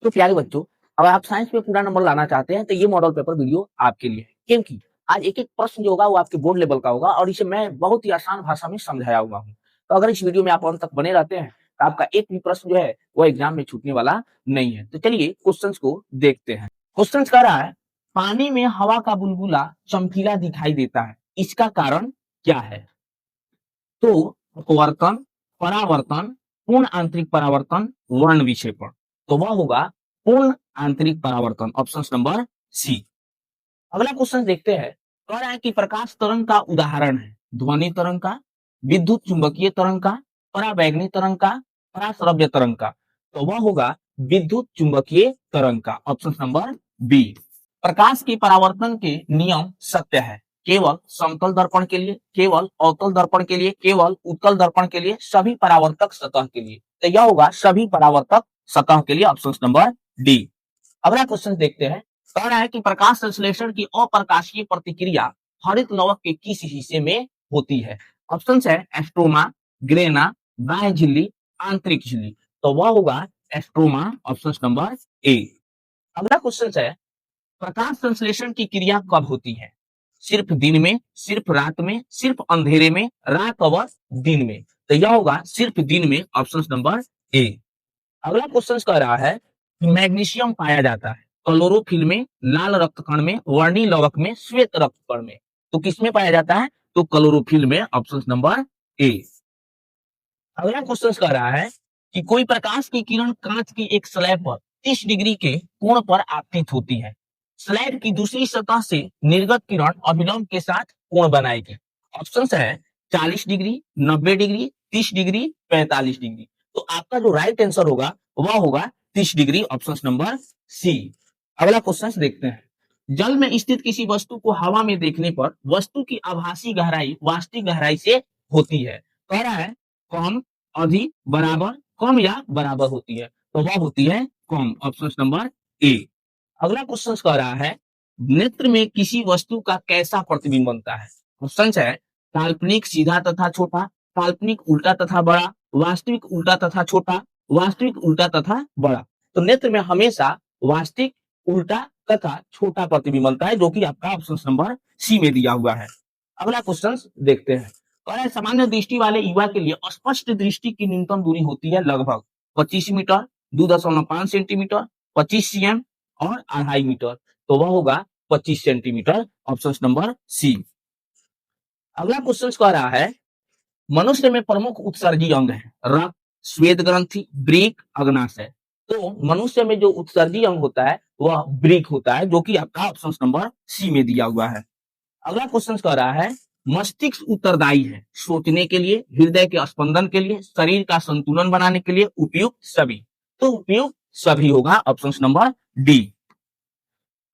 तो प्यारे बच्चों, अगर आप साइंस में पूरा नंबर लाना चाहते हैं तो ये मॉडल पेपर वीडियो आपके लिए है। क्योंकि आज एक-एक प्रश्न जो होगा वो आपके बोर्ड लेवल का होगा और इसे मैं बहुत ही आसान भाषा में समझाया हुआ हूँ। तो अगर इस वीडियो में आप अंत तक बने रहते हैं, तो आपका एक भी प्रश्न जो है वो एग्जाम में छूटने वाला नहीं है। तो चलिए क्वेश्चंस को देखते हैं। क्वेश्चंस कह रहा है, पानी में हवा का बुलबुला चमकीला दिखाई देता है, इसका कारण क्या है? तो अपवर्तन, परावर्तन, पूर्ण आंतरिक परावर्तन, वर्ण विक्षेपण। तो वह होगा पूर्ण आंतरिक परावर्तन, ऑप्शन नंबर सी। अगला क्वेश्चन देखते हैं। कह रहा है कि प्रकाश तरंग का उदाहरण है ध्वनि तरंग का, विद्युत चुंबकीय तरंग का, पराबैंगनी तरंग का, पराश्रव्य तरंग का। तो वह होगा विद्युत चुंबकीय तरंग का, ऑप्शन नंबर बी। प्रकाश के परावर्तन के नियम सत्य है केवल समतल दर्पण के लिए, केवल अवतल दर्पण के लिए, केवल उत्तल दर्पण के लिए, सभी परावर्तक सतह के लिए। तो यह होगा सभी परावर्तक सतह के लिए, ऑप्शन नंबर डी। अगला क्वेश्चन देखते हैं। कह रहा है कि प्रकाश संश्लेषण की अप्रकाशीय प्रतिक्रिया हरित लवक के किस हिस्से में होती है? ऑप्शन है एस्ट्रोमा, ग्रेना, बाह्य झिल्ली, आंतरिक झिल्ली। तो वह होगा एस्ट्रोमा, ऑप्शन नंबर ए। अगला क्वेश्चन है, प्रकाश संश्लेषण की क्रिया कब होती है? सिर्फ दिन में, सिर्फ रात में, सिर्फ अंधेरे में, रात और दिन में। तो यह होगा सिर्फ दिन में, ऑप्शन नंबर ए। अगला क्वेश्चन कह रहा है कि मैग्नीशियम पाया जाता है क्लोरोफिल में, लाल रक्त कण में, वर्णी लवक में, श्वेत रक्त कण में। तो किसमें पाया जाता है? तो क्लोरोफिल में, ऑप्शन नंबर ए। अगला क्वेश्चन कह रहा है कि कोई प्रकाश की किरण कांच की एक स्लैब पर 30 डिग्री के कोण पर आपतित होती है। स्लैब की दूसरी सतह से निर्गत किरण अभिलंब के साथ कोण बनाएगी। ऑप्शन है 40 डिग्री, 90 डिग्री, 30 डिग्री, 45 डिग्री। तो आपका जो राइट आंसर होगा वह होगा 30 डिग्री, ऑप्शन नंबर सी। अगला क्वेश्चन देखते हैं। जल में स्थित किसी वस्तु को हवा में देखने पर वस्तु की आभासी गहराई वास्तविक गहराई से होती है। कह रहा है कम, अधिक, बराबर, कम या बराबर होती है। तो वह होती है कम, ऑप्शन नंबर ए। अगला क्वेश्चन कह रहा है, नेत्र में किसी वस्तु का कैसा प्रतिबिंब बनता है? ऑप्शन है काल्पनिक सीधा तथा छोटा, काल्पनिक उल्टा तथा बड़ा, वास्तविक उल्टा तथा छोटा, वास्तविक उल्टा तथा बड़ा। तो नेत्र में हमेशा वास्तविक उल्टा तथा छोटा प्रतिबिंब बनता है, जो कि आपका ऑप्शन नंबर सी में दिया हुआ है। अगला क्वेश्चन देखते हैं। कह रहे सामान्य दृष्टि वाले युवा के लिए स्पष्ट दृष्टि की न्यूनतम दूरी होती है लगभग 25 मीटर, 2.5 सेंटीमीटर, 25 cm और 2.5 मीटर। तो वह होगा 25 सेंटीमीटर, ऑप्शन नंबर सी। अगला क्वेश्चन कह रहा है, मनुष्य में प्रमुख उत्सर्गी अंग है रक्त, श्वेत ग्रंथि, वृक्क, अग्नाशय। तो मनुष्य में जो उत्सर्गी अंग होता है वह वृक्क होता है, जो कि आपका ऑप्शन नंबर सी में दिया हुआ है। अगला क्वेश्चन कह रहा है, मस्तिष्क उत्तरदायी है सोचने के लिए, हृदय के स्पंदन के लिए, शरीर का संतुलन बनाने के लिए, उपयुक्त सभी। तो उपयुक्त सभी होगा, ऑप्शन नंबर डी।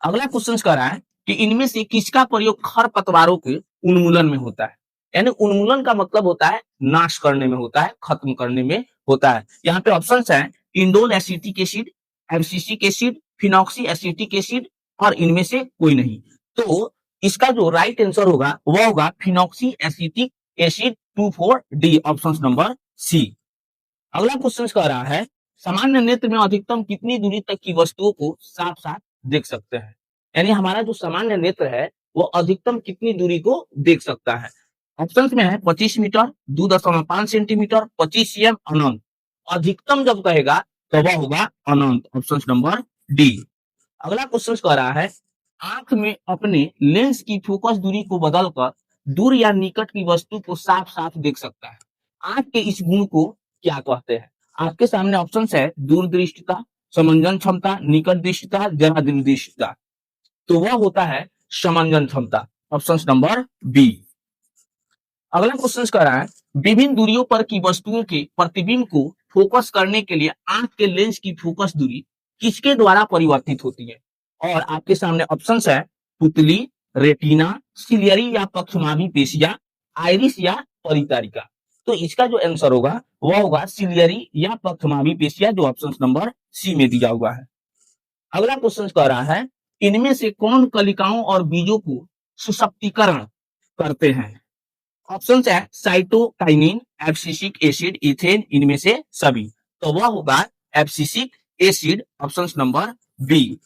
अगला क्वेश्चन कह रहा है कि इनमें से किसका प्रयोग खरपतवारों के उन्मूलन में होता है? यानी उन्मूलन का मतलब होता है नाश करने में होता है, खत्म करने में होता है। यहाँ पे ऑप्शन है indole acetic acid, abscisic acid, phenoxy acetic acid और इनमें से कोई नहीं। तो इसका जो राइट आंसर होगा वह होगा phenoxy acetic acid 24D, option number C. अगला क्वेश्चन कह रहा है, सामान्य नेत्र में अधिकतम कितनी दूरी तक की वस्तुओं को साफ साफ देख सकते हैं? यानी हमारा जो सामान्य नेत्र है वो अधिकतम कितनी दूरी को देख सकता है? ऑप्शन में है 25 मीटर, 2.5 सेंटीमीटर, 25 cm, अनंत। अधिकतम जब कहेगा तो वह होगा अनंत, ऑप्शन नंबर डी। अगला क्वेश्चन कह रहा है, आंख में अपने लेंस की फोकस दूरी को बदलकर दूर या निकट की वस्तु को साफ साफ देख सकता है। आंख के इस गुण को क्या कहते हैं? आपके सामने ऑप्शन है दूरदृष्टिता, समंजन क्षमता, निकट दृष्टिता, जरा दृष्टिता। तो वह होता है समंजन क्षमता, ऑप्शन नंबर बी। अगला क्वेश्चन कह रहा है, विभिन्न दूरियों पर की वस्तुओं के प्रतिबिंब को फोकस करने के लिए आंख के लेंस की फोकस दूरी किसके द्वारा परिवर्तित होती है? और आपके सामने ऑप्शन है पुतली, रेटिना, सिलियरी या पक्षमाभी पेशिया, आइरिस या परितारिका। तो इसका जो आंसर होगा वह होगा सिलियरी या पक्षमाभी पेशिया, जो ऑप्शन नंबर सी में दिया हुआ है। अगला क्वेश्चन कह रहा है, इनमें से कौन कलिकाओं और बीजों को सुशक्तिकरण करते हैं? ऑप्शन है साइटोकाइनिन, एब्सिसिक एसिड, इथेन, इनमें से सभी। तो वह होगा abscisic acid, option number B.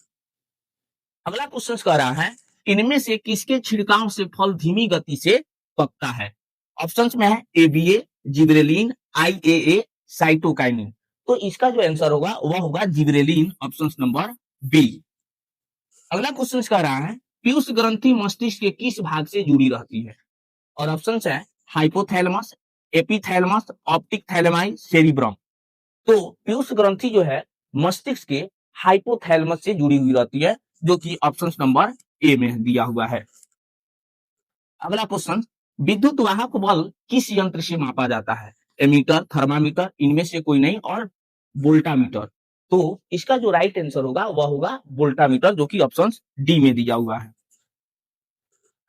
अगला क्वेश्चन कह रहा है इनमें से किसके छिड़काव से फल धीमी गति से पकता है। ऑप्शंस में है एबीए, जिब्रेलिन, आईएए, साइटोकाइनिन। तो इसका जो आंसर होगा वह होगा जिब्रेलिन, ऑप्शन नंबर बी। अगला क्वेश्चन कह रहा है पीयूष ग्रंथि मस्तिष्क के किस भाग से जुड़ी रहती है। और ऑप्शंस है हाइपोथैलेमस, एपिथैलेमस, ऑप्टिक थैलेमाई, सेरिब्रम। तो पीयूष ग्रंथि जो है मस्तिष्क के हाइपोथैलेमस से जुड़ी हुई रहती है, जो कि ऑप्शन नंबर ए में दिया हुआ है। अगला क्वेश्चन विद्युत वाहक बल किस यंत्र से मापा जाता है। एमीटर, थर्मामीटर, इनमें से कोई नहीं, और वोल्टामीटर। तो इसका जो राइट आंसर होगा वह होगा वोल्टामीटर, जो कि ऑप्शन डी में दिया हुआ है।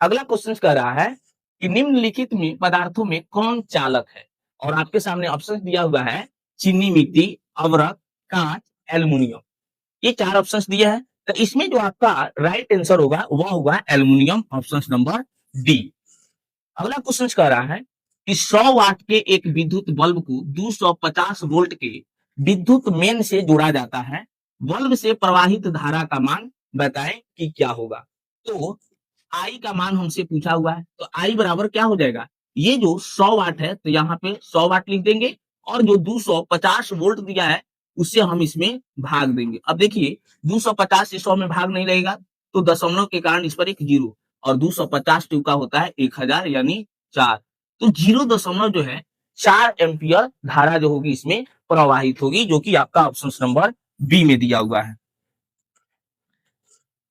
अगला क्वेश्चन कह रहा है कि निम्नलिखित में पदार्थों में कौन चालक है। और आपके सामने ऑप्शन दिया हुआ है चीनी मिट्टी, अवरक, कांच, एल्युमिनियम। ये चार ऑप्शंस दिए हैं, तो इसमें जो आपका राइट आंसर होगा वह होगा एल्युमिनियम, ऑप्शन नंबर डी। अगला क्वेश्चन कह रहा है कि 100 वाट के एक विद्युत बल्ब को 250 वोल्ट के विद्युत मेन से जोड़ा जाता है। बल्ब से प्रवाहित धारा का मान बताएं कि क्या होगा। तो आई का मान हमसे पूछा हुआ है, तो आई बराबर क्या हो जाएगा, ये जो 100 वाट है तो यहाँ पे 100 वाट लिख देंगे, और जो 250 वोल्ट दिया है उससे हम इसमें भाग देंगे। अब देखिए 250 से 100 में भाग नहीं रहेगा, तो दशमलव के कारण इस पर एक जीरो, और 250 टू का होता है 1000 यानी 4। तो 0.4 एम्पियर धारा जो होगी इसमें प्रवाहित होगी, जो कि आपका ऑप्शन नंबर बी में दिया हुआ है।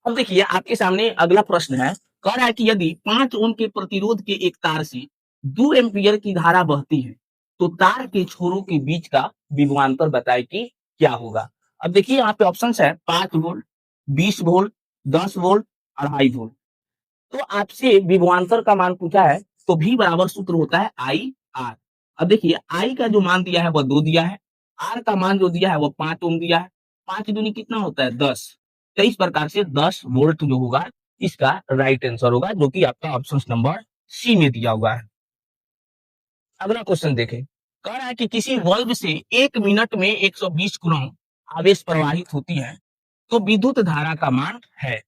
अब देखिए आपके सामने अगला प्रश्न है, कह रहा है कि यदि 5 ओम के प्रतिरोध के एक तार से 2 एम्पियर की धारा बहती है, तो तार के छोरों के बीच का विभवांतर बताए कि क्या होगा। अब देखिए यहाँ पे ऑप्शन है 5 वोल्ट, 20 वोल्ट, 10 वोल्ट, 2.5 वोल्ट। तो आपसे विभवांतर का मान पूछा है, तो भी बराबर सूत्र होता है आई आर। अब देखिए आई का जो मान दिया है वह 2 दिया है, आर का मान जो दिया है वह 5 ओम दिया है। 5 दूनी कितना होता है 10। तो इस प्रकार से 10 वोल्ट जो होगा इसका राइट आंसर होगा, जो कि आपका ऑप्शन नंबर सी में दिया हुआ है। अगला क्वेश्चन देखें, कह रहा है कि किसी बल्ब से 1 मिनट में 120 कूलम्ब आवेश प्रवाहित होती है, तो विद्युत धारा का मान है।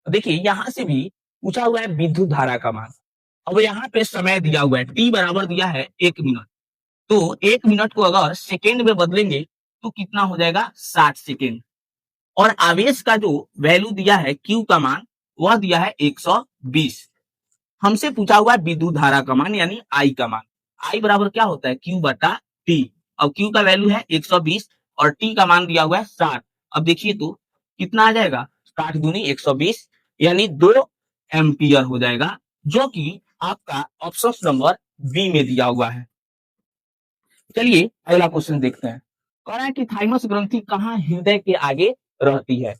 देखिए यहां से भी पूछा हुआ है विद्युत धारा का मान। अब यहाँ पे समय दिया हुआ है, टी बराबर दिया है 1 मिनट। तो 1 मिनट को अगर सेकेंड में बदलेंगे तो कितना हो जाएगा 60 सेकेंड। और आवेश का जो वैल्यू दिया है क्यू का मान वह दिया है 120। हमसे पूछा हुआ है विद्युत धारा का मान यानी आई का मान। आई बराबर क्या होता है क्यू बटा टी। अब क्यू का वैल्यू है 120 और टी का मान दिया हुआ है 60। अब देखिए तो कितना आ जाएगा 60 दूनी 120 यानी 2 एम्पियर हो जाएगा, जो कि आपका ऑप्शन नंबर बी में दिया हुआ है। चलिए अगला क्वेश्चन देखते हैं। कह रहा है कि थाइमस ग्रंथि कहाँ हृदय के आगे रहती है।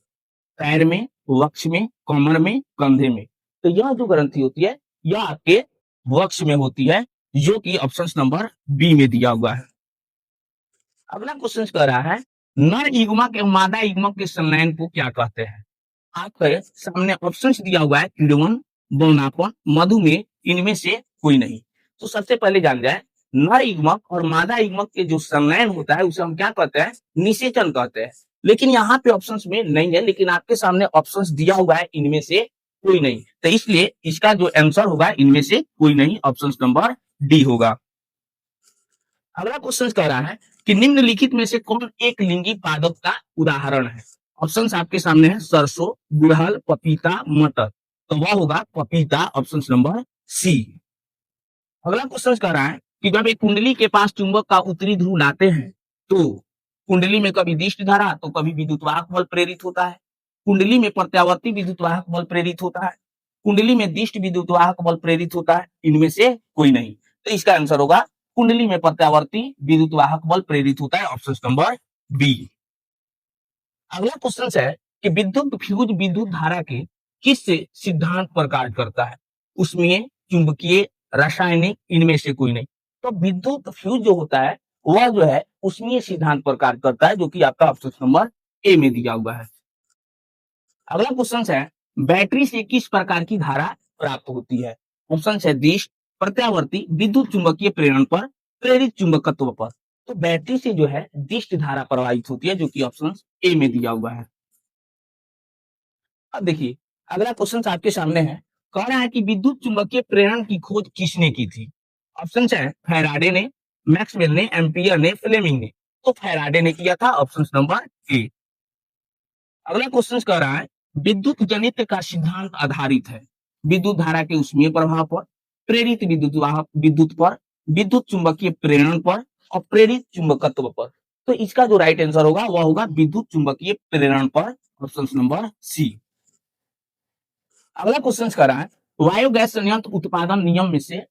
पैर में, वक्ष में, कमर में, कंधे में। तो यह जो ग्रंथि होती है यह आपके वक्ष में होती है, जो कि ऑप्शन नंबर बी में दिया हुआ है। अगला क्वेश्चन कह रहा है नर युग्मक एवं मादा युग्मक के संलयन को क्या कहते हैं। आपके सामने ऑप्शन दिया हुआ है किण्वन, बौनापन, मधुमेह, इनमें से कोई नहीं। तो सबसे पहले जान जाए नर युग्मक और मादा युग्मक के जो संलयन होता है उसे हम क्या कहते हैं, निषेचन कहते हैं। लेकिन यहाँ पे ऑप्शंस में नहीं है, लेकिन आपके सामने ऑप्शंस दिया हुआ है इनमें से कोई नहीं, तो इसलिए इसका जो आंसर होगा इनमें से कोई नहीं, ऑप्शन नंबर डी होगा। अगला क्वेश्चन कह रहा है कि निम्नलिखित में से कौन एक लिंगी पादप का उदाहरण है। ऑप्शन आपके सामने है सरसों, गुड़हल, पपीता, मटर। तो वह होगा पपीता, ऑप्शन नंबर सी। अगला क्वेश्चन कह रहा है कि जब एक कुंडली के पास चुंबक का उत्तरी ध्रुव लाते हैं, तो कुंडली में कभी दिष्ट धारा तो कभी विद्युतवाहक बल प्रेरित होता है। कुंडली में प्रत्यावर्ती विद्युतवाहक बल प्रेरित होता है। कुंडली में दिष्ट विद्युतवाहक बल प्रेरित होता है, इनमें से कोई नहीं। तो इसका आंसर होगा कुंडली में प्रत्यावर्ती विद्युतवाहक बल प्रेरित होता है, ऑप्शन नंबर बी। अगला क्वेश्चन है कि विद्युत फ्यूज विद्युत धारा के किस सिद्धांत पर कार्य करता है। उसमें चुंबकीय, रासायनिक, इनमें से कोई नहीं। तो विद्युत फ्यूज जो होता है वह जो है उसमें सिद्धांत पर कार्य करता है, जो कि आपका ऑप्शन नंबर ए में दिया हुआ है। अगला क्वेश्चन है बैटरी से किस प्रकार की धारा प्राप्त होती है। ऑप्शन है दिष्ट, प्रत्यावर्ती, विद्युत चुंबकीय प्रेरण पर, प्रेरित चुंबकत्व पर। तो बैटरी से जो है दिष्ट धारा प्रवाहित होती है, जो कि ऑप्शन ए में दिया हुआ है। अब देखिए, अगला क्वेश्चन आपके सामने है, कह रहा है कि विद्युत चुंबकीय प्रेरण की खोज किसने की थी? ऑप्शन है फैराडे ने, मैक्सवेल ने, एम्पियर ने, फ्लेमिंग ने। तो फैराडे ने किया था, ऑप्शन नंबर ए। अगला क्वेश्चन कह रहा है, विद्युत जनित्र का सिद्धांत आधारित है विद्युत धारा के उष्मीय प्रभाव पर, प्रेरित विद्युत पर, विद्युत चुंबकीय प्रेरण पर और प्रेरित चुंबकत्व पर। तो इसका जो राइट आंसर होगा वह होगा विद्युत चुंबकीय प्रेरण पर, ऑप्शन नंबर सी। अगला क्वेश्चन कह रहा है, बायोगैस संयंत्र उत्पादन नियम में से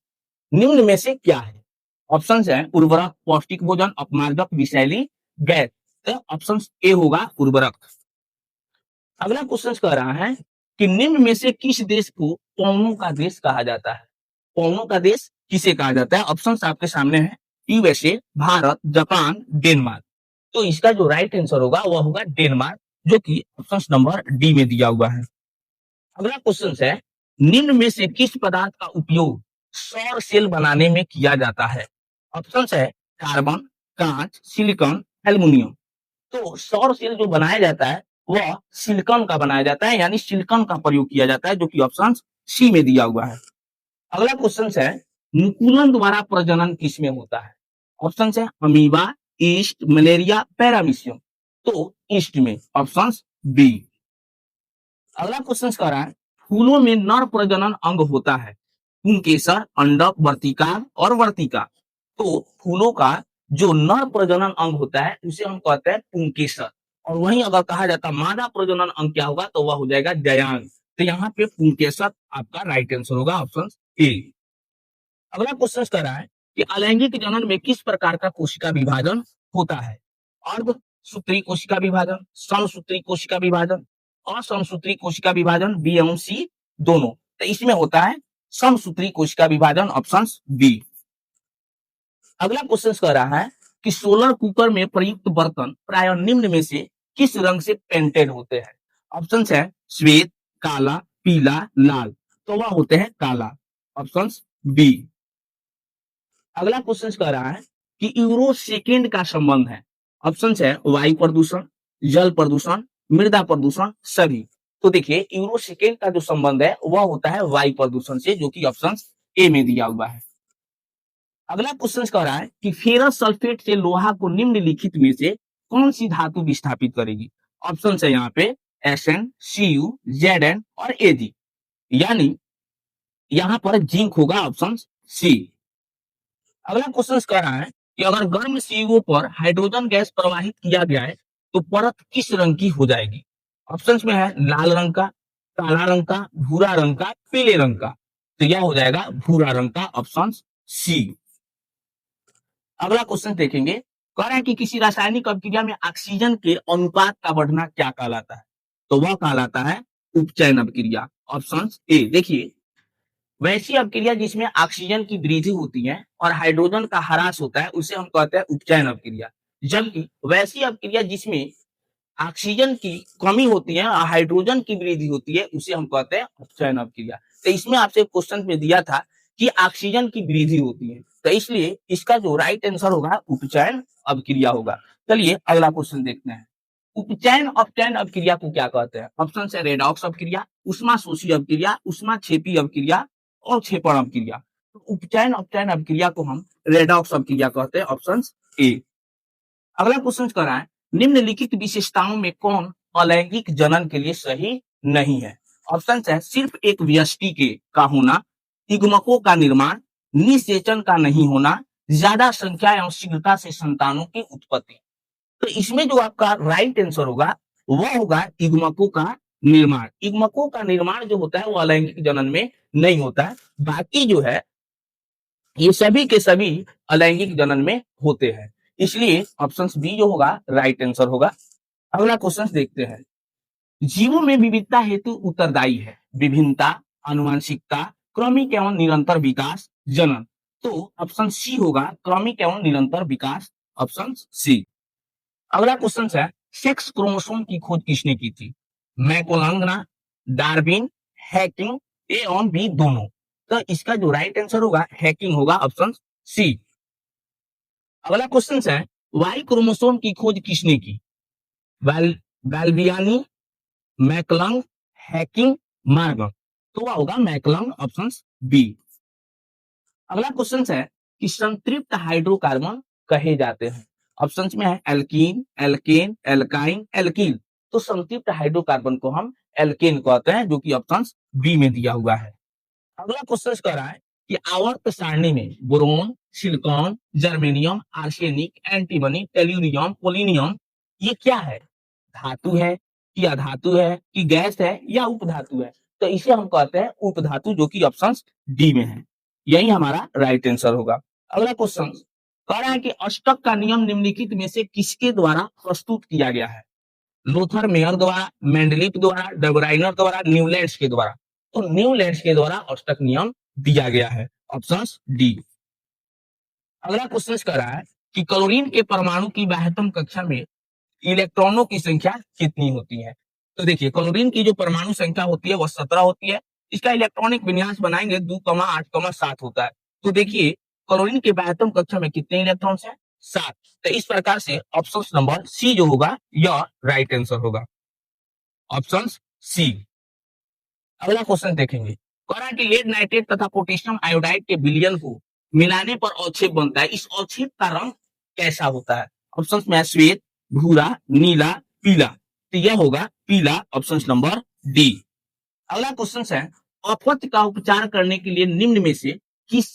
निम्न में से क्या है? ऑप्शन है उर्वरक, पौष्टिक भोजन, अपमार्जक, विषैली गैस। तो ऑप्शन ए होगा उर्वरक। अगला क्वेश्चन कह रहा है कि निम्न में से किस देश को पौनों का देश कहा जाता है? पौनों का देश किसे कहा जाता है? ऑप्शन आपके सामने है, यूएसए, भारत, जापान, डेनमार्क। तो इसका जो राइट आंसर होगा वह होगा डेनमार्क, जो कि ऑप्शन नंबर डी में दिया हुआ है। अगला क्वेश्चन है, निम्न में से किस पदार्थ का उपयोग सौर सेल बनाने में किया जाता है? ऑप्शन है कार्बन, कांच, सिलिकॉन, एल्युमिनियम। तो सौर सेल जो बनाया जाता है वह सिलिकॉन का बनाया जाता है, यानी सिलिकॉन का प्रयोग किया जाता है, जो कि ऑप्शन सी में दिया हुआ है। अगला क्वेश्चन है, नुकुलन द्वारा प्रजनन किसमें होता है? ऑप्शन है अमीबा, ईस्ट, मलेरिया, पैरामीशियम। तो ईस्ट में, ऑप्शन बी। अगला क्वेश्चन कह रहा है, फूलों में नर प्रजनन अंग होता है पुंकेसर, अंडक, वर्तिका और वर्तिका। तो फूलों का जो नर प्रजनन अंग होता है उसे हम कहते हैं पुंकेसर, और वहीं अगर कहा जाता है मादा प्रजनन अंग क्या होगा तो वह हो जाएगा जयांग। तो यहाँ पे पुंकेसर आपका राइट आंसर होगा, ऑप्शन ए। अगला क्वेश्चन कह रहा है कि अलैंगिक जनन में किस प्रकार का कोशिका विभाजन होता है? अर्धसूत्री कोशिका विभाजन, समसूत्री कोशिका विभाजन, असमसूत्री कोशिका विभाजन, बी एवं सी दोनों। तो इसमें होता है समसूत्री कोशिका विभाजन, ऑप्शन बी। अगला क्वेश्चन कह रहा है कि सोलर कुकर में प्रयुक्त बर्तन प्राय निम्न में से किस रंग से पेंटेड होते हैं? ऑप्शन है श्वेत, काला, पीला, लाल। तो वह होते हैं काला, ऑप्शन बी। अगला क्वेश्चन कह रहा है कि यूरो सेकेंड का संबंध है। ऑप्शन है वायु प्रदूषण, जल प्रदूषण, मृदा प्रदूषण, सभी। तो देखिए यूरो सेकेंड का जो संबंध है वह होता है वायु प्रदूषण से, जो कि ऑप्शन ए में दिया हुआ है। अगला क्वेश्चन कह रहा है कि फेरस सल्फेट से लोहा को निम्नलिखित में से कौन सी धातु विस्थापित करेगी? ऑप्शन है यहाँ पे एसएन, सीयू, जेडएन और एजी, यानी यहाँ पर जिंक होगा, ऑप्शन सी। अगला क्वेश्चन कह रहा है कि अगर गर्म सीओ पर हाइड्रोजन गैस प्रवाहित किया गया है तो परत किस रंग की हो जाएगी? ऑप्शंस में है लाल रंग का, काला रंग का, भूरा रंग का, पीले रंग का। तो यह हो जाएगा भूरा रंग का, ऑप्शन सी। अगला क्वेश्चन देखेंगे, कह रहा है कि किसी रासायनिक अभिक्रिया में ऑक्सीजन के अनुपात का बढ़ना क्या कहलाता है? तो वह कहलाता है उपचयन अभिक्रिया, ऑप्शन ए। देखिए वैसी अभिक्रिया जिसमें ऑक्सीजन की वृद्धि होती है और हाइड्रोजन का ह्रास होता है उसे हम कहते हैं उपचयन अभिक्रिया, जबकि वैसी अभिक्रिया जिसमें ऑक्सीजन की कमी होती है और हाइड्रोजन की वृद्धि होती है उसे हम कहते हैं अपचयन अभिक्रिया। तो इसमें आपसे क्वेश्चन में दिया था कि ऑक्सीजन की वृद्धि होती है, तो इसलिए इसका जो राइट आंसर होगा उपचयन अभिक्रिया होगा। चलिए अगला क्वेश्चन देखते हैं, उपचयन अपचयन अभिक्रिया को क्या कहते हैं? ऑप्शन है रेडॉक्स अभिक्रिया, उष्मा शोषी अभिक्रिया, उष्मा क्षेपी अभिक्रिया और क्षेपण अभिक्रिया। तो उपचयन अपचयन अभिक्रिया को हम रेडॉक्स अभिक्रिया कहते हैं, ऑप्शन ए। अगला क्वेश्चन कर रहा है, निम्नलिखित विशेषताओं में कौन अलैंगिक जनन के लिए सही नहीं है? ऑप्शन है सिर्फ एक व्यष्टि के का होना, युग्मकों का निर्माण, निषेचन का नहीं होना, ज्यादा संख्या एवं शीघ्रता से संतानों की उत्पत्ति। तो इसमें जो आपका राइट आंसर होगा वह होगा युग्मकों का निर्माण। युग्मकों का निर्माण जो होता है वो अलैंगिक जनन में नहीं होता है, बाकी जो है ये सभी के सभी अलैंगिक जनन में होते हैं, इसलिए ऑप्शन बी जो होगा राइट आंसर होगा। अगला क्वेश्चन देखते हैं, जीवों में विविधता हेतु उत्तरदायी है विभिन्नता, आनुवंशिकता, क्रमिक एवं निरंतर विकास, जनन। तो ऑप्शन सी होगा क्रमिक एवं निरंतर विकास, ऑप्शन सी। अगला क्वेश्चन है, सेक्स क्रोमोसोम की खोज किसने की थी? मैकोलांगना, डार्विन, हैकिंग, ए और बी दोनों। तो इसका जो राइट आंसर होगा हैकिंग होगा, ऑप्शन सी। अगला क्वेश्चन है वाई क्रोमोसोम की खोज किसने की? बाल्बियानी, मैकलंग, हैकिंग, मार्गन। तो वह होगा मैकलंग, ऑप्शन बी। अगला क्वेश्चन है कि संतृप्त हाइड्रोकार्बन कहे जाते हैं। ऑप्शन में है एल्कीन, एल्केन, एल्काइन, एल्कीन। तो संतृप्त हाइड्रोकार्बन को हम एल्केन कहते हैं, जो कि ऑप्शन बी में दिया हुआ है। अगला क्वेश्चन कह रहा है कि आवर्त सारणी में boron, silicon, germanium, arsenic, antimony, tellurium, polonium ये क्या है? धातु है कि अधातु है कि गैस है या उपधातु है? तो इसे हम कहते हैं उपधातु, जो कि ऑप्शन डी में है। यही हमारा राइट आंसर होगा। अगला क्वेश्चन कह रहा है कि अष्टक का नियम निम्नलिखित में से किसके द्वारा प्रस्तुत किया गया है? लूथर मेयर द्वारा, मेंडलीफ द्वारा, डेब्राइनर द्वारा, न्यूलैंड्स के द्वारा। तो न्यूलैंड्स के द्वारा अष्टक नियम दिया गया है, ऑप्शन डी। अगला क्वेश्चन कह रहा है कि क्लोरीन के परमाणु की 72 कक्षा में इलेक्ट्रॉनों की संख्या कितनी होती है? तो देखिए क्लोरीन की जो परमाणु संख्या होती है वह 17 होती है। इसका इलेक्ट्रॉनिक विन्यास बनाएंगे 2,8,7 होता है। तो देखिए क्लोरीन के 72 कक्षा में कितने इलेक्ट्रॉन्स हैं? 7। तो इस प्रकार से ऑप्शन नंबर सी जो होगा यह राइट आंसर होगा, ऑप्शन सी। अगला क्वेश्चन देखेंगे, कह रहा है कि लेड नाइट्रेट तथा पोटेशियम आयोडाइड के विलयन को मिलाने पर अवक्षेप बनता है। इस अवक्षेप का रंग कैसा होता है? ऑप्शन में श्वेत, भूरा, नीला, पीला। तो यह होगा पीला, ऑप्शन नंबर डी। अगला क्वेश्चन है अपच का उपचार करने के लिए निम्न में से किस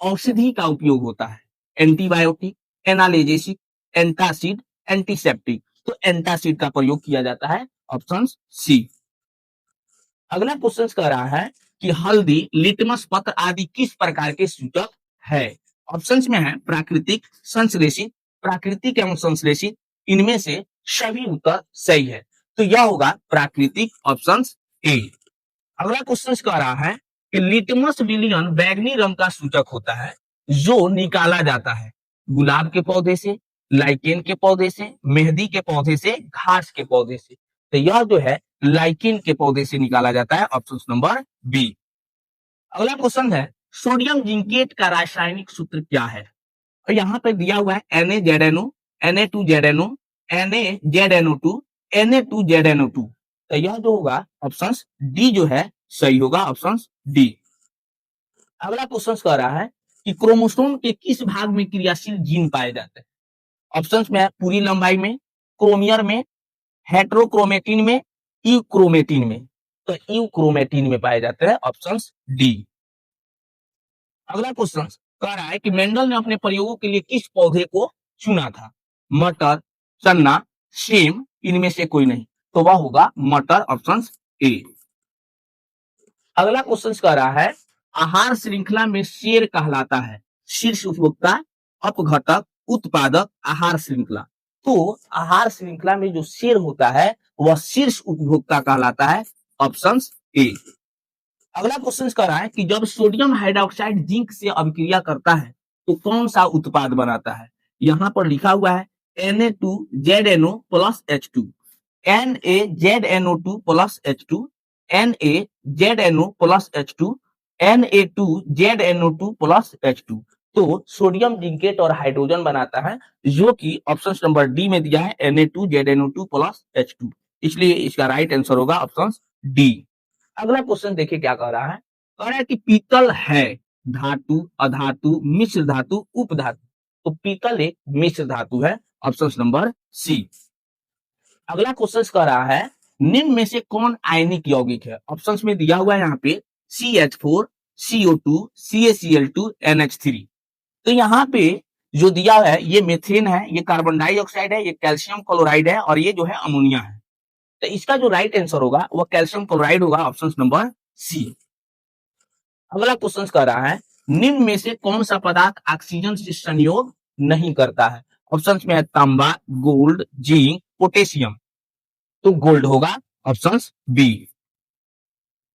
औषधि का उपयोग होता है? Antibiotic, analgesic, antacid, antiseptic. तो एंटासिड का प्रयोग किया जाता है, ऑप्शन सी। अगला क्वेश्चन कह रहा है कि हल्दी, लिटमस पत्र आदि किस प्रकार के सूचक है? ऑप्शन में है प्राकृतिक, संश्लेषित, प्राकृतिक एवं संश्लेषित। इनमें से सभी उत्तर सही है, तो यह होगा प्राकृतिक, ऑप्शन ए। अगला क्वेश्चन कह रहा है कि लिटमस विलियन बैगनी रंग का सूचक होता है जो निकाला जाता है गुलाब के पौधे से, लाइकेन के पौधे से, मेहंदी के पौधे से, घास के पौधे से। तो यह जो है लाइकेन के पौधे से निकाला जाता है, ऑप्शन नंबर बी। अगला क्वेश्चन है सोडियम जिंकेट का रासायनिक सूत्र क्या है? और यहाँ पे दिया हुआ है NaZNO, Na2ZNO, NaZNO2, Na2ZNO2। तो यह जो होगा ऑप्शन डी जो है सही होगा, ऑप्शन डी। अगला क्वेश्चन कह रहा है कि क्रोमोसोम के किस भाग में क्रियाशील जीन पाए जाते हैं? ऑप्शन में है पूरी लंबाई में, क्रोमियर में, हेट्रोक्रोमेटिन में, यूक्रोमेटिन में। तो यूक्रोमेटिन में पाए जाते हैं, ऑप्शन डी। अगला क्वेश्चन कह रहा है कि मेंडल ने अपने प्रयोगों के लिए किस पौधे को चुना था? मटर, चन्ना, सेम, इनमें से कोई नहीं। तो वह होगा मटर, ऑप्शन ए। अगला क्वेश्चन कह रहा है आहार श्रृंखला में शेर कहलाता है शीर्ष उपभोक्ता, अपघटक, उत्पादक, आहार श्रृंखला। तो आहार श्रृंखला में जो शेर होता है वह शीर्ष उपभोक्ता कहलाता है, ऑप्शन ए। अगला क्वेश्चन कह रहा है कि जब सोडियम हाइड्रोक्साइड जिंक से अभिक्रिया करता है तो कौन सा उत्पाद बनाता है? यहाँ पर लिखा हुआ है Na2ZNO plus H2, NaZNO2 plus H2, NaZNO plus H2, Na2ZNO2 plus H2। तो सोडियम जिंकेट और हाइड्रोजन बनाता है, जो कि ऑप्शन नंबर डी में दिया है Na2ZNO2 प्लस H2। इसलिए इसका राइट आंसर होगा ऑप्शन डी। अगला क्वेश्चन देखिए क्या कह रहा है, कह रहा है कि पीतल है धातु, अधातु, मिश्र धातु, उपधातु। तो पीतल एक मिश्र धातु है, ऑप्शन नंबर सी। अगला क्वेश्चन कह रहा है निम्न में से कौन आयनिक यौगिक है? ऑप्शंस में दिया हुआ है यहाँ पे CH4, CO2, CaCl2, NH3। तो यहाँ पे जो दिया है ये मेथेन है, ये कार्बन डाइऑक्साइड है, ये कैल्शियम क्लोराइड है और ये जो है अमोनिया है। तो इसका जो राइट आंसर होगा वह कैल्शियम क्लोराइड होगा, ऑप्शन नंबर सी। अगला क्वेश्चन कह रहा है निम्न में से कौन सा पदार्थ ऑक्सीजन से संयोग नहीं करता है? ऑप्शन में है तांबा, गोल्ड, जिंक, पोटेशियम। तो गोल्ड होगा, ऑप्शन बी।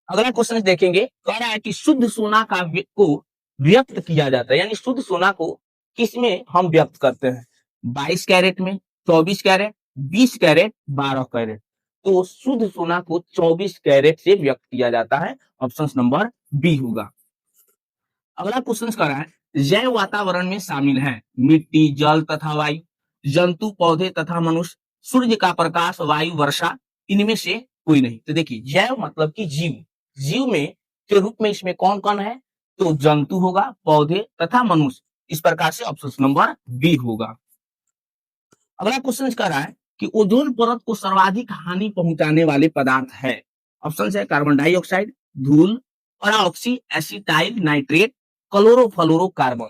अगला क्वेश्चन देखेंगे, कह रहा है कि शुद्ध सोना को व्यक्त किया जाता है, यानी शुद्ध सोना को किसमें हम व्यक्त करते हैं? 22 कैरेट में, 24 कैरेट, 20 कैरेट, 12 कैरेट। तो शुद्ध सोना को 24 कैरेट से व्यक्त किया जाता है, ऑप्शन नंबर बी होगा। अगला क्वेश्चन कह रहा है जैव वातावरण में शामिल हैं मिट्टी, जल तथा वायु, जंतु, पौधे तथा मनुष्य, सूर्य का प्रकाश, वायु, वर्षा, इनमें से कोई नहीं। तो देखिए जैव मतलब कि जीव, जीव में के रूप में इसमें कौन कौन है, तो जंतु होगा, पौधे तथा मनुष्य। इस प्रकार से ऑप्शन नंबर बी होगा। अगला क्वेश्चन कह रहा है कि ओजोन परत को सर्वाधिक हानि पहुंचाने वाले पदार्थ है। ऑप्शन है कार्बन डाइऑक्साइड, धूल, पराऑक्सी एसिटाइल नाइट्रेट, क्लोरोफ्लोरोकार्बन।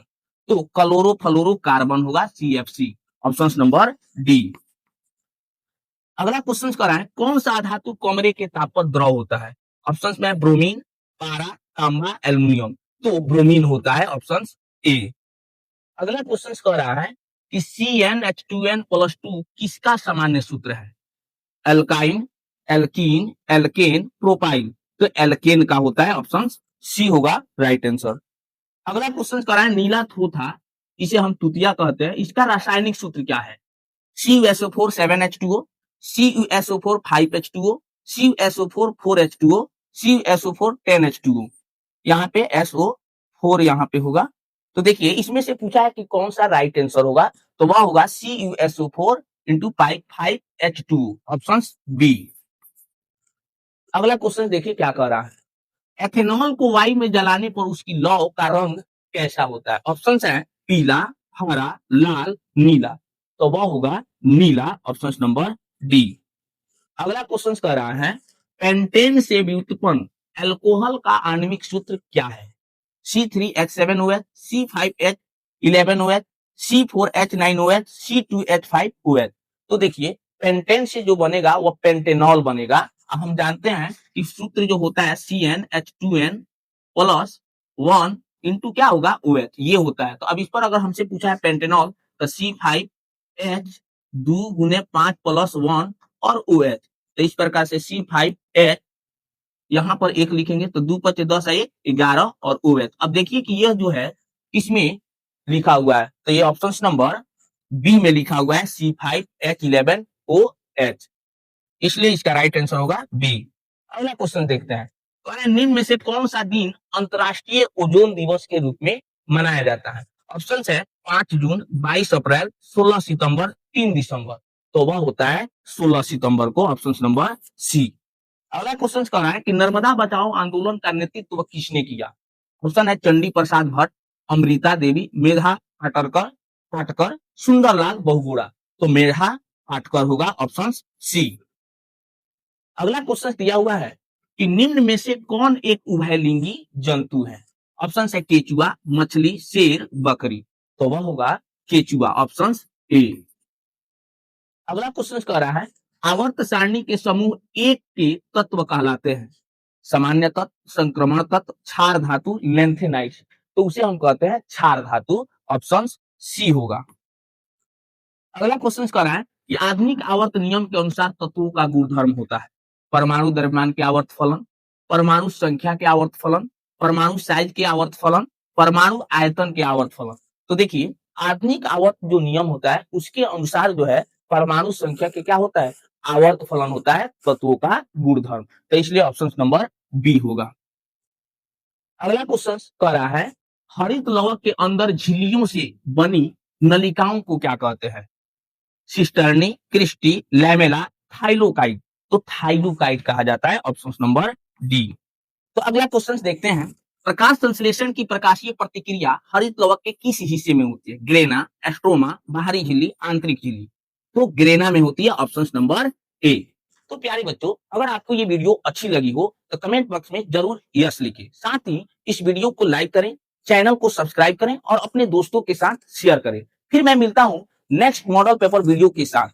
तो क्लोरोफ्लोरोकार्बन होगा CFC, ऑप्शन नंबर डी। अगला क्वेश्चन कह रहा है कौन सा धातु कमरे के ताप पर द्रव होता है। ऑप्शन में ब्रोमीन, पारा, तांबा, एल्युमिनियम। तो ब्रोमीन होता है ऑप्शन ए। अगला क्वेश्चन कह रहा है कि CnH2n+2 किसका सामान्य सूत्र है। Alkyne, alkene, alkane, propyl. तो एल्केन का होता है ऑप्शन सी होगा राइट आंसर। अगला क्वेश्चन कह रहा है नीला थोथा, इसे हम तुतिया कहते हैं, इसका रासायनिक सूत्र क्या है। CuSO4 7H2O, CuSO4 5H2O, CuSO4 4H2O, CuSO4 10H2O। यहाँ पे SO4 यहाँ पे होगा। तो देखिए इसमें से पूछा है कि कौन सा राइट आंसर होगा, तो वह होगा CuSO4 into 5H2O, option B. अगला क्वेश्चन देखिए क्या कह रहा है, एथेनॉल को वायु में जलाने पर उसकी लौ का रंग कैसा होता है। ऑप्शन है पीला, हरा, लाल, नीला। तो वह होगा नीला, ऑप्शन नंबर डी। अगला क्वेश्चन कह रहा है पेंटेन से व्युत्पन्न एल्कोहल का आणविक सूत्र क्या है। C3H7OH, C5H11OH, C4H9OH, C2H5OH। तो देखिए पेंटेन से जो बनेगा वो पेंटेनॉल बनेगा। अब हम जानते हैं कि सूत्र जो होता है CnH2n+1 इंटू क्या होगा OH, ये होता है। तो अब इस पर अगर हमसे पूछा है पेंटेनॉल तो C5H 2 × 5+1 और OH। तो इस प्रकार से C5H यहाँ पर 1 लिखेंगे तो 2×5 = 10 है 11 और OH। अब देखिए कि यह जो है किसमें लिखा हुआ है, तो ये ऑप्शन नंबर बी में लिखा हुआ है C5H11OH, इसलिए इसका राइट आंसर होगा बी। अगला क्वेश्चन देखते हैं, तो निम्न में से कौन सा दिन अंतरराष्ट्रीय ओजोन दिवस के रूप में मनाया जाता है। ऑप्शन है 5 जून, 22 अप्रैल, 16 सितंबर, 3 दिसंबर। तो वह होता है 16 सितंबर को, ऑप्शन नंबर सी। अगला क्वेश्चन कह रहा है कि नर्मदा बचाओ आंदोलन का नेतृत्व किसने किया। ऑप्शन है चंडी प्रसाद भट्ट, अमृता देवी, मेधा पाटकर, सुंदरलाल बहुगुणा। तो मेधा पाटकर होगा, ऑप्शन सी। अगला क्वेश्चन दिया हुआ है कि निम्न में से कौन एक उभयलिंगी जंतु है। ऑप्शन है केचुआ, मछली, शेर, बकरी। तो वह होगा केचुआ, ऑप्शन ए। अगला क्वेश्चन कह रहा है आवर्त सारणी के समूह एक के तत्व कहलाते हैं। सामान्य तत्व, संक्रमण तत्व, क्षार धातु, लेंथेनाइट्स। तो उसे हम कहते हैं क्षार धातु, ऑप्शन सी होगा। अगला क्वेश्चन कह रहा है कि आधुनिक आवर्त नियम के अनुसार तत्वों का गुणधर्म होता है परमाणु द्रव्यमान के आवर्त फलन, परमाणु संख्या के आवर्त फलन, परमाणु साइज के आवर्त फलन, परमाणु आयतन के आवर्त फलन। तो देखिए आधुनिक आवर्त जो नियम होता है उसके अनुसार जो है परमाणु संख्या के क्या होता है, आवर्त फलन होता है तत्वों का गुणधर्म। तो इसलिए ऑप्शन नंबर बी होगा। अगला क्वेश्चन कह रहा है हरित लवक के अंदर झिल्लियों से बनी नलिकाओं को क्या कहते हैं। Cisternae, cristae, lamella, thylakoid. तो थाइलोकाइट कहा जाता है, ऑप्शन नंबर डी। तो अगला क्वेश्चन देखते हैं प्रकाश संश्लेषण की प्रकाशीय प्रतिक्रिया हरित लवक के किस हिस्से में होती है। ग्रेना, एस्ट्रोमा, बाहरी झिल्ली, आंतरिक झिल्ली। तो ग्रेना में होती है, ऑप्शन नंबर ए। तो प्यारे बच्चों अगर आपको ये वीडियो अच्छी लगी हो तो कमेंट बॉक्स में जरूर यस लिखें। साथ ही इस वीडियो को लाइक करें, चैनल को सब्सक्राइब करें और अपने दोस्तों के साथ शेयर करें। फिर मैं मिलता हूं नेक्स्ट मॉडल पेपर वीडियो के साथ।